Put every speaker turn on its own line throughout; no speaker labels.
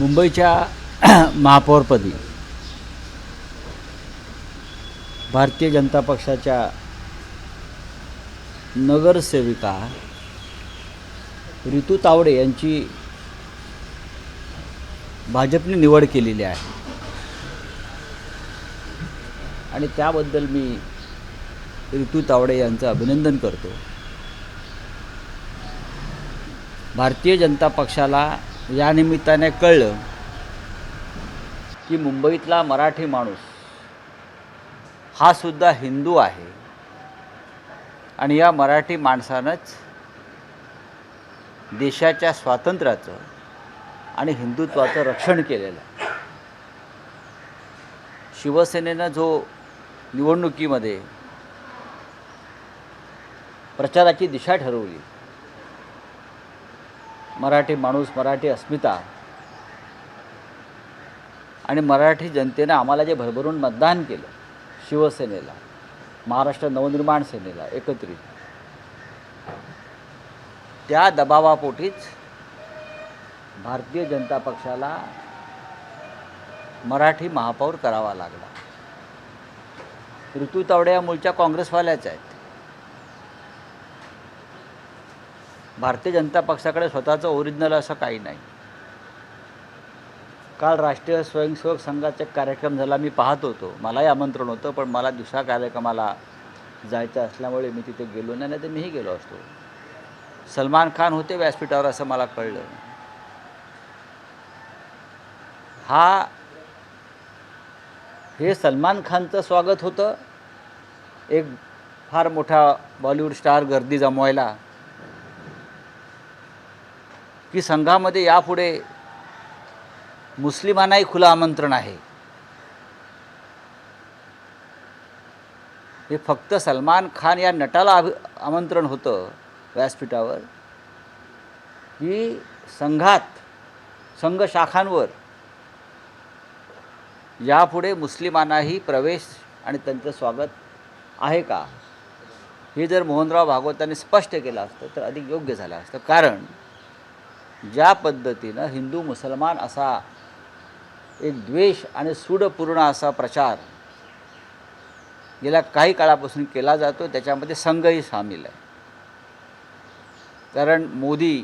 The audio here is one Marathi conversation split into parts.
मुंबईच्या महापौरपदी भारतीय जनता पक्षाच्या नगरसेविका रितू तावडे यांची भाजपने निवड केलेली आहे आणि त्याबद्दल मी रितू तावडे यांचं अभिनंदन करतो। भारतीय जनता पक्षाला या निमित्ताने कळलं की मुंबईतला मराठी माणूस हा सुद्धा हिंदू आहे आणि या मराठी माणसानंच देशाच्या स्वातंत्र्याचं आणि हिंदुत्वाचं रक्षण केलेलं आहे। शिवसेनेनं जो निवडणुकीमध्ये प्रचाराची दिशा ठरवली, मराठी माणूस, मराठी अस्मिता आणि मराठी जनतेनं आम्हाला जे भरभरून मतदान केलं, शिवसेनेला, महाराष्ट्र नवनिर्माण सेनेला एकत्रित, त्या दबावापोटीच भारतीय जनता पक्षाला मराठी महापौर करावा लागला। ऋतू तावडे या मूळच्या काँग्रेसवाल्याच आहेत। भारतीय जनता पक्षाकडे स्वतःचं ओरिजिनल असं काही नाही। काल राष्ट्रीय स्वयंसेवक संघाचा कार्यक्रम झाला, मी पाहत होतो, मलाही आमंत्रण होतं, पण मला दुसऱ्या कार्यक्रमाला जायचं असल्यामुळे मी तिथे गेलो नाही तर मीही गेलो असतो। सलमान खान होते व्यासपीठावर असं मला कळलं। हे सलमान खानचं स्वागत होतं, एक फार मोठा बॉलिवूड स्टार गर्दी जमवायला, की संघामध्ये यापुढे मुस्लिमांनाही खुलं आमंत्रण आहे। हे फक्त सलमान खान या नटाला आमंत्रण होतं व्यासपीठावर, की संघ शाखांवर यापुढे मुस्लिमांनाही प्रवेश आणि त्यांचं स्वागत आहे का, हे जर मोहनराव भागवतांनी स्पष्ट केलं असतं तर अधिक योग्य झालं असतं। कारण ज्या पद्धतीनं हिंदू मुसलमान असा एक द्वेष आणि सूडपूर्ण असा प्रचार गेल्या काही काळापासून केला जातो, त्याच्यामध्ये संघही सामील आहे। कारण मोदी,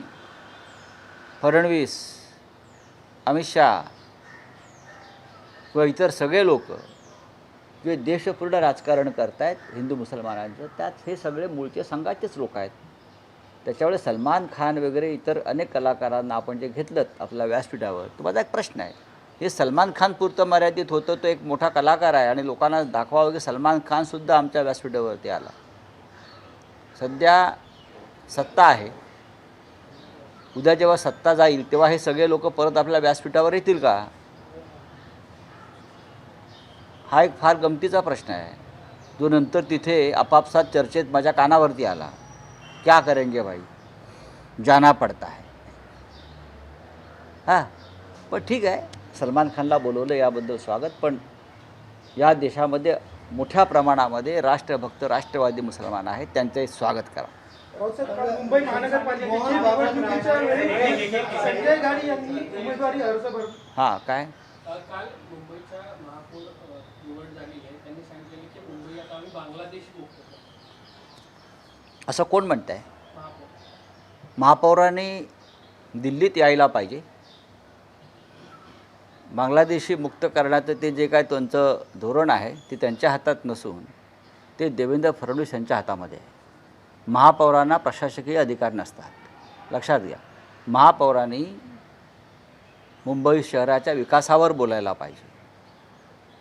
फडणवीस, अमित शहा किंवा इतर सगळे लोक जे देशपूर्ण राजकारण करत आहेत हिंदू मुसलमानांचं, त्यात हे सगळे मूळचे संघाचेच लोक आहेत। त्याच्यामुळे सलमान खान वगैरे इतर अनेक कलाकारांना आपण जे घेतलं आपल्या व्यासपीठावर, तो माझा एक प्रश्न आहे, हे सलमान खान पुरतं मर्यादित होतं, तो एक मोठा कलाकार आहे आणि लोकांना दाखवावं की सलमान खानसुद्धा आमच्या व्यासपीठावरती आला। सध्या सत्ता आहे, उद्या जेव्हा सत्ता जाईल तेव्हा हे सगळे लोक परत आपल्या व्यासपीठावर येतील का? हा एक फार गमतीचा प्रश्न आहे, जो नंतर तिथे आपापसात चर्चेत माझ्या कानावरती आला। क्या करेंगे भाई, जाना पड़ता है। हां, पण ठीक आहे, सलमान खानला बोलवलं याबद्दल स्वागत, पण या देशामध्ये मोठ्या प्रमाणामध्ये राष्ट्रभक्त राष्ट्रवादी मुसलमान आहेत, त्यांचंही स्वागत करा।
मुंबई महानगरपालिकेची निवडणुकीच्या वेळी संजय गाडी यांनी उमेदवारी अर्ज भरला।
हां, काय
काल मुंबईच्या महापौर निवड झाली आहे, त्यांनी सांगितले की मुंबई आता आम्ही बांगलादेश मुक्त करू।
असं कोण म्हणत आहे? महापौरांनी दिल्लीत यायला पाहिजे। बांगलादेशी मुक्त करण्याचं ते जे काय त्यांचं धोरण आहे ते त्यांच्या हातात नसून ते देवेंद्र फडणवीस यांच्या हातामध्ये आहे। महापौरांना प्रशासकीय अधिकार नसतात, लक्षात घ्या। महापौरांनी मुंबई शहराच्या विकासावर बोलायला पाहिजे।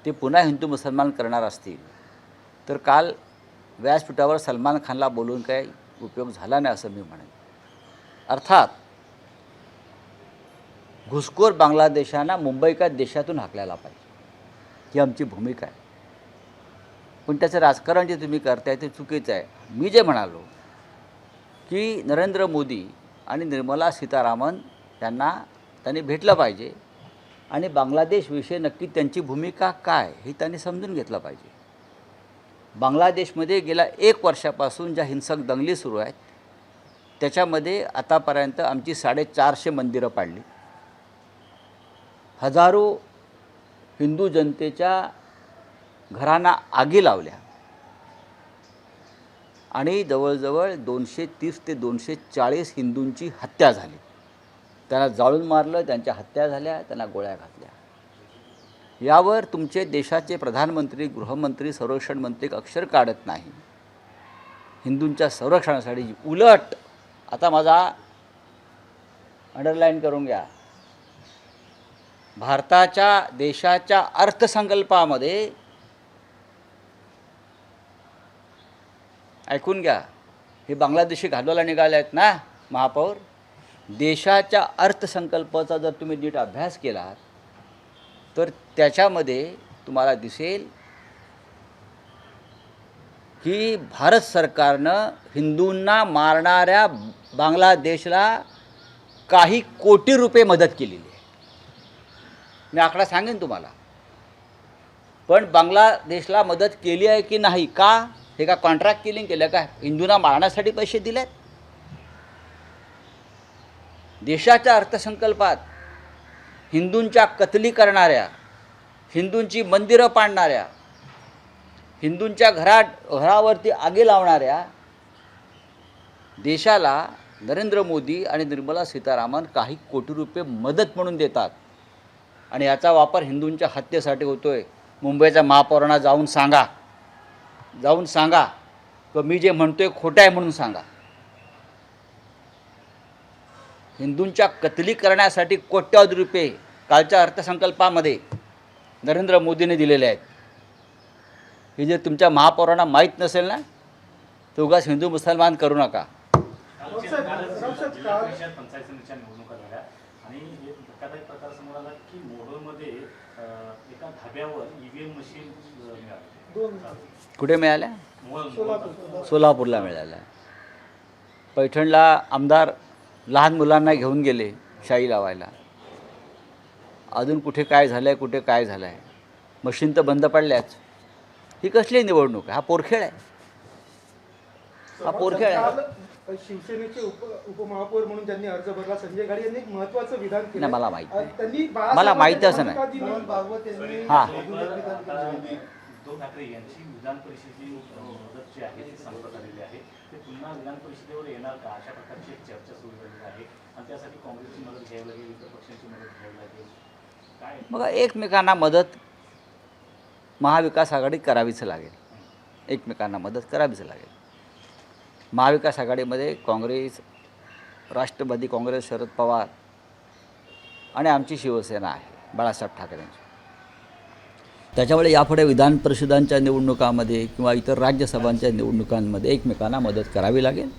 ते पुन्हा हिंदू मुसलमान करणार असतील तर काल व्यासपीठावर सलमान खानला बोलून काही उपयोग झाला नाही असं मी म्हणेन। अर्थात घुसखोर बांगलादेशांना मुंबई का देशातून हाकलायला पाहिजे, ही आमची भूमिका आहे। पण त्याचं राजकारण जे तुम्ही करताय ते चुकीचं आहे। मी जे म्हणालो की नरेंद्र मोदी आणि निर्मला सीतारामन त्यांनी भेटलं पाहिजे आणि बांगलादेशविषयी नक्की त्यांची भूमिका काय हे त्यांनी समजून घेतलं पाहिजे। बांगलादेशमध्ये गेल्या 1 वर्षापासून ज्या हिंसक दंगली सुरू आहेत त्याच्यामध्ये आतापर्यंत आमची 450 मंदिरं पाडली, हजारो हिंदू जनतेच्या घरांना आगी लावल्या आणि जवळजवळ 230 ते 240 हिंदूंची हत्या झाली. त्यांना जाळून मारलं, त्यांच्या हत्या झाल्या, त्यांना गोळ्या घातल्या. यावर तुमचे देशाचे प्रधानमंत्री, गृहमंत्री, संरक्षण मंत्री अक्षर काढत नाही हिंदूंच्या संरक्षणासाठी. उलट आता माझा अंडरलाईन करून घ्या, भारताच्या देशाच्या अर्थसंकल्पामध्ये ऐकून घ्या, हे बांगलादेशी घालवायला निघाले आहेत ना महापौर. देशाच्या अर्थसंकल्पाचा जर तुम्ही नीट अभ्यास केला तर त्याच्यामध्ये तुम्हाला दिसेल की भारत सरकारनं हिंदूंना मारणाऱ्या बांगलादेशला काही कोटी रुपये मदत केलेली आहे. मी आकडा सांगेन तुम्हाला. पण बांगलादेशला मदत केली आहे की नाही, का हे का कॉन्ट्रॅक्ट किलिंग केलं का, हिंदूंना मारण्यासाठी पैसे दिलेत? देशाच्या अर्थसंकल्पात हिंदूंच्या कत्ली करणाऱ्या, हिंदूंची मंदिरं पाडणाऱ्या, हिंदूंच्या घरावरती आगी लावणाऱ्या देशाला नरेंद्र मोदी आणि निर्मला सीतारामन काही कोटी रुपये मदत म्हणून देतात आणि याचा वापर हिंदूंच्या हत्येसाठी होतोय. मुंबईच्या महापौरांना जाऊन सांगा की मी जे म्हणतोय खोटं आहे म्हणून सांगा. हिंदूंच्या कत्ली करण्यासाठी कोट्यावधी रुपये कालच्या अर्थसंकल्पामध्ये नरेंद्र मोदीने दिलेले आहेत. हे जर तुमच्या महापौरांना माहीत नसेल ना तर उगाच हिंदू मुसलमान करू नका.
पंचायत समितीच्या निवडणुका झाल्या आणि एक धक्कादायक प्रकार समोर आला की मोहोळमध्ये एका धाब्यावर ईव्हीएम मशीन मिळाली.
कुठे मिळाल्या?
मोहोळ
सोलापूरला मिळाल्या. पैठणला आमदार लहान मुलांना घेऊन गेले शाई लावायला. अजून कुठे काय झालं आहे, कुठे काय झालं आहे. मशीन तर बंद पडल्याच. ही कसली निवडणूक आहे? हा पोरखेळ आहे, हा पोरखेळ आहे.
शिवसेनेचे उपमहापौर म्हणून ज्यांनी अर्ज भरला संजय गाडी यांनी एक महत्त्वाचं विधान केलं.
नाही, मला माहित नाही.
त्यांनी
मला माहीतच नाही. हां,
उद्धव ठाकरे यांची विधान परिषदेची मुदत जी आहे ती संपत आलेली आहे. ते पुन्हा विधान परिषदेवर येणार का, अशा प्रकारची एक चर्चा सुरू झालेली आहे आणि त्यासाठी काँग्रेसची मदत घ्यावी लागेल, इतर पक्षांची मदत घ्यावी लागेल. काय
मग एकमेकांना मदत महाविकास आघाडी करावीच लागेल. एकमेकांना मदत करावीच लागेल. महाविकास आघाडीमध्ये काँग्रेस, राष्ट्रवादी काँग्रेस, शरद पवार आणि आमची शिवसेना आहे बाळासाहेब ठाकरेंची. त्याच्यामुळे यापुढे विधान परिषदांच्या निवडणुकामध्ये किंवा इतर राज्यसभांच्या निवडणुकांमध्ये एकमेकांना मदत करावी लागेल.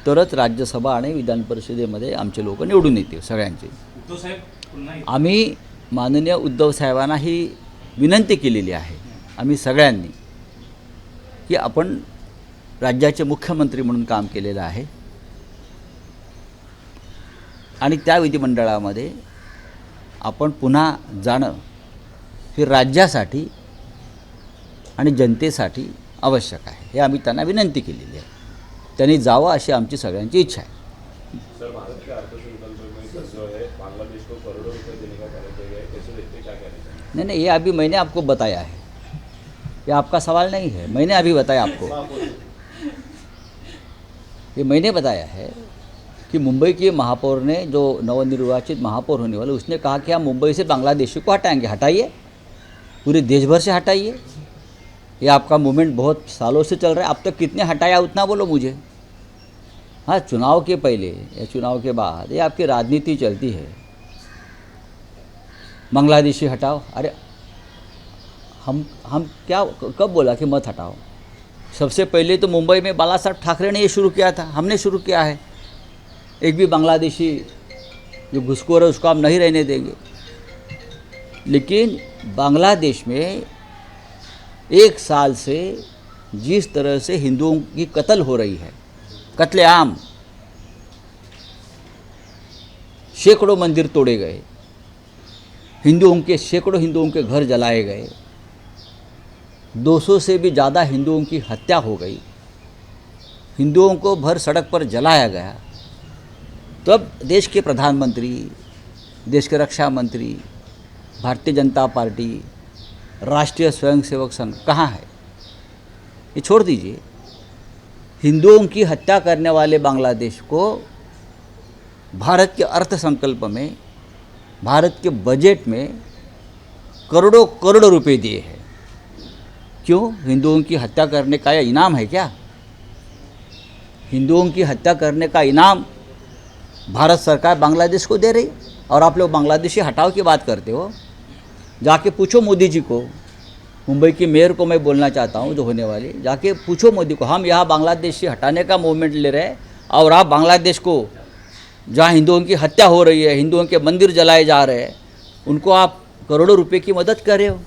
तरच राज्यसभा आणि विधान परिषदेमध्ये आमचे लोक निवडून येतील सगळ्यांचे.
उद्धव साहेब पुन्हा
आम्ही माननीय उद्धव साहेबांना ही विनंती केलेली आहे, आम्ही सगळ्यांनी, की आपण राज्याचे मुख्यमंत्री म्हणून काम केलेलं आहे आणि त्या विधिमंडळामध्ये आपण पुन्हा जाणं हे राज्यासाठी आणि जनतेसाठी आवश्यक आहे. हे आम्ही त्यांना विनंती केलेली आहे. त्यांनी जावं अशी आमची सगळ्यांची इच्छा आहे.
सर, भारत के अर्थसंकल्प में जो है बांग्लादेश को करोड़ों रुपए देने का कार्य किया गया है, कैसे देखते हैं, क्या कहना चाहिए?
नहीं, ये अभी मैंने आपको बताया है, ये आपका सवाल नहीं है, मैंने अभी बताया आपको. ये मैंने बताया है कि मुंबई के महापौर ने, जो नवनिर्वाचित महापौर होने वाले, उसने कहा कि हम मुंबई से बांग्लादेशी को हटाएंगे. हटाइए, पूरे देश भर से हटाइए. ये आपका मूवमेंट बहुत सालों से चल रहा है. अब तक कितने हटाया उतना बोलो मुझे. हाँ, चुनाव के पहले या चुनाव के बाद ये आपकी राजनीति चलती है. बांग्लादेशी हटाओ, अरे हम क्या कब बोला कि मत हटाओ? सबसे पहले तो मुंबई में बाला साहब ठाकरे ने ये शुरू किया था, हमने शुरू किया है. एक भी बांग्लादेशी जो घुसखोर है उसको हम नहीं रहने देंगे. लेकिन बांग्लादेश में एक साल से जिस तरह से हिंदुओं की कत्ल हो रही है, कत्लेआम, सैकड़ों मंदिर तोड़े गए, सैकड़ों हिंदुओं के घर जलाए गए, 200 से भी ज़्यादा हिंदुओं की हत्या हो गई, हिंदुओं को भर सड़क पर जलाया गया. तब देश के प्रधानमंत्री, देश के रक्षा मंत्री, भारतीय जनता पार्टी, राष्ट्रीय स्वयंसेवक संघ कहाँ है? ये छोड़ दीजिए। हिंदुओं की हत्या करने वाले बांग्लादेश को भारत के अर्थ संकल्प में, भारत के बजट में करोड़ों करोड़ रुपए दिए हैं। क्यों? हिंदुओं की हत्या करने का यह इनाम है क्या? हिंदुओं की हत्या करने का इनाम भारत सरकार बांग्लादेश को दे रही, और आप लोग बांग्लादेशी हटाओ की बात करते हो। जाके पूछो मोदी जी को, मुंबई की मेयर को मैं बोलना चाहता हूँ जो होने वाली, जाके पूछो मोदी को, हम यहाँ बांग्लादेशी हटाने का मूवमेंट ले रहे हैं और आप बांग्लादेश को, जहाँ हिंदुओं की हत्या हो रही है, हिंदुओं के मंदिर जलाए जा रहे हैं, उनको आप करोड़ों रुपए की मदद कर रहे हो।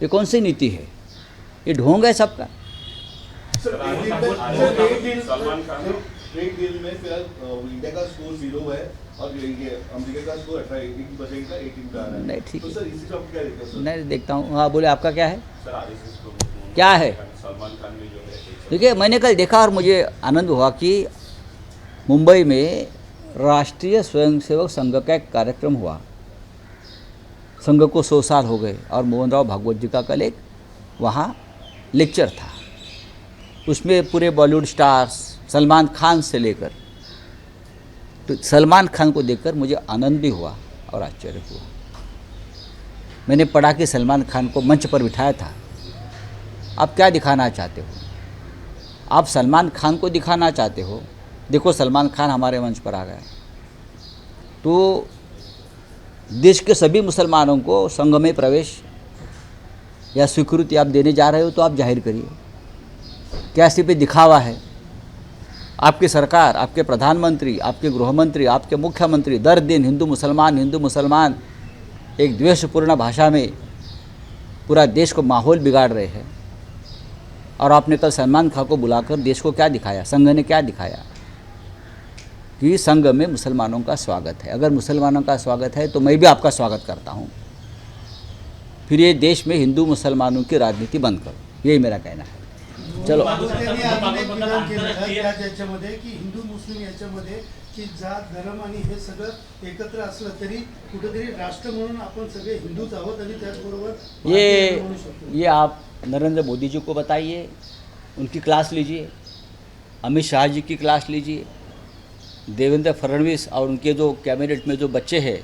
ये कौन सी नीति है? ये ढोंग है सबका।
सलमान खान
ट्रेड डील में फिलहाल इंडिया का स्कोर 0 है और ये अमेरिका का स्कोर 18 बचेगा 18 का आ रहा है।
नहीं, ठीक
तो
है।
सर इसी पे आप क्या देखते हो सर?
नहीं देखता हूँ। हाँ बोले, आपका क्या है?
सर आरएसएस प्रमुख
क्या है?
सलमान खान ने जो है
देखिए, मैंने कल देखा और मुझे आनंद हुआ कि मुंबई में राष्ट्रीय स्वयंसेवक संघ का एक कार्यक्रम हुआ। संघ को 100 साल हो गए और मोहन राव भागवत जी का कल एक वहाँ लेक्चर था। उसमें पूरे बॉलीवुड स्टार्स, सलमान खान से लेकर, तो सलमान खान को देखकर मुझे आनंद भी हुआ और आश्चर्य हुआ। मैंने पढ़ा कि सलमान खान को मंच पर बिठाया था। आप क्या दिखाना चाहते हो? आप सलमान खान को दिखाना चाहते हो? देखो, सलमान खान हमारे मंच पर आ गए, तो देश के सभी मुसलमानों को संघ में प्रवेश या स्वीकृति आप देने जा रहे हो, तो आप जाहिर करिए। क्या सिर्फ दिखावा है? आपकी सरकार, आपके प्रधानमंत्री, आपके गृहमंत्री, आपके मुख्यमंत्री दर दिन हिंदू मुसलमान एक द्वेषपूर्ण भाषा में पूरा देश को माहौल बिगाड़ रहे हैं। और आपने कल सलमान खान को बुलाकर देश को क्या दिखाया? संघ ने क्या दिखाया? कि संघ में मुसलमानों का स्वागत है। अगर मुसलमानों का स्वागत है तो मैं भी आपका स्वागत करता हूँ। फिर ये देश में हिंदू मुसलमानों की राजनीति बंद करो, यही मेरा कहना है। चलो,
त्यांनी अजून एक विधान केलं त्या याच्यामध्ये की हिंदू मुस्लिम याच्यामध्ये की जात धर्म आणि हे सगळं एकत्र असलं तरी कुठेतरी राष्ट्र म्हणून आपण सगळे हिंदूच आहोत आणि त्याचबरोबर भारतीय म्हणू शकतो।
ये आप नरेंद्र मोदी जी को बताइए, उनकी क्लास लीजिए, अमित शाह जी की क्लास लीजिए, देवेंद्र फडणवीस और उनके जो कैबिनेट में जो बच्चे हैं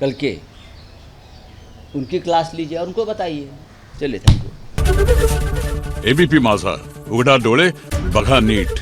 कल के, उनकी क्लास लीजिए और उनको बताइए। चलिए, थैंक यू।
एबीपी माझा, उघडा डोळे बघा नीट।